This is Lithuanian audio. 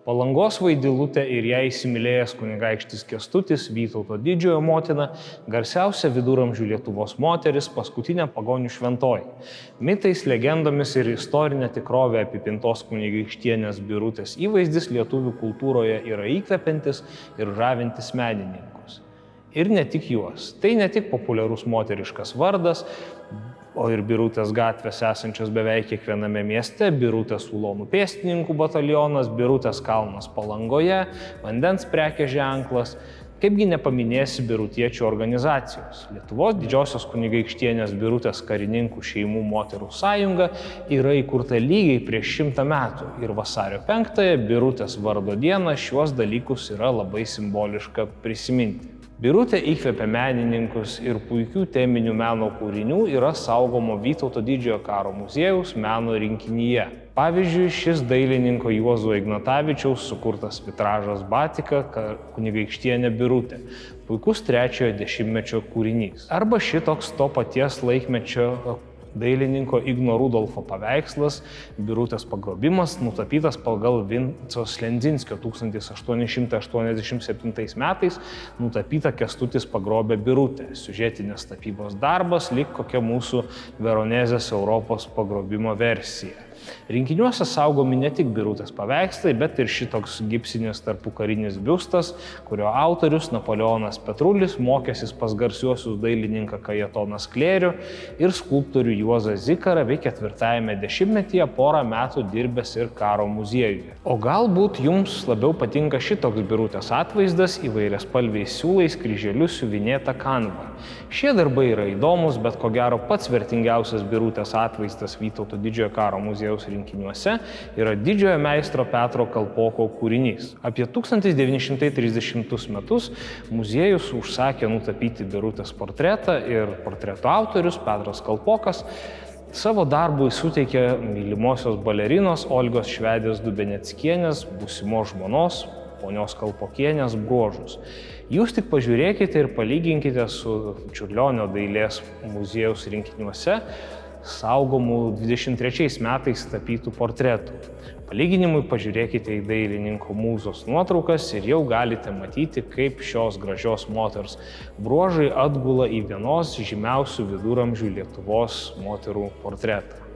Palangos Vaidilutė ir ją įsimylėjęs kunigaikštis Kęstutis, Vytauto didžiojo motina, garsiausia viduramžių Lietuvos moteris, paskutinė pagonių šventoji. Mitais, legendomis ir istorinė tikrovė apipintos kunigaikštienės Birutės įvaizdis lietuvių kultūroje yra įkvepiantis ir žavintis menininkus. Ir ne tik juos. Tai ne tik populiarus moteriškas vardas, o ir Birutės gatvės esančios beveik kiekviename mieste, Birutės ulonų pėstininkų batalionas, Birutės kalnas Palangoje, vandens prekės ženklas, kaipgi nepaminėsi birutiečių organizacijos. Lietuvos didžiosios kunigaikštienės Birutės karininkų šeimų moterų sąjunga yra įkurta lygiai prieš 100 metų ir vasario 5-ąją Birutės vardo dieną šiuos dalykus yra labai simboliška prisiminti. Birutė įkvepia menininkus ir puikių teminių meno kūrinių yra saugomo Vytauto didžiojo karo muziejaus meno rinkinyje. Pavyzdžiui, šis dailininko Juozo Ignatavičiaus sukurtas vitražas Batika kunigaikštienė Birutė, puikus 3-ojo dešimtmečio kūrinys. Arba šitoks to paties laikmečio dailininko Igno Rudolfo paveikslas Birutės pagrobimas, nutapytas pagal Vinco Slendzinskio 1887 metais nutapyta Kęstutis pagrobė Birutę. Siužetinės tapybos darbas lyg kokia mūsų Veronezės Europos pagrobimo versija. Rinkiniuose saugomi ne tik Birutės paveikslai, bet ir šitoks gipsinis tarpukarinis biustas, kurio autorius Napoleonas Petrulis mokėsis pas garsiuosius dailininką Kajetoną Sklėrių ir skulptorių Juozą Zikarą bei 4-ajame dešimtmetyje porą metų dirbęs ir karo muziejuje. O galbūt jums labiau patinka šitoks Birutės atvaizdas įvairiaspalviais siūlais kryželiu siuvinėta kanva. Šie darbai yra įdomus, bet ko gero pats vertingiausias Birutės atvaizdas Vytauto didžiojo karo muziejaus rinkiniuose yra didžiojo meistro Petro Kalpoko kūrinys. Apie 1930 metus muziejus užsakė nutapyti Birutės portretą ir portreto autorius Petras Kalpokas savo darbui suteikė mylimosios balerinos Olgos Švedės Dubeneckienės, būsimos žmonos, ponios Kalpokienės bruožus. Jūs tik pažiūrėkite ir palyginkite su Čiurlionio dailės muziejaus rinkiniuose saugomų 23 metais tapytų portretų. Palyginimui pažiūrėkite į dailininko mūzos nuotraukas ir jau galite matyti, kaip šios gražios moters bruožai atgula į vienos žymiausių viduramžių Lietuvos moterų portretą.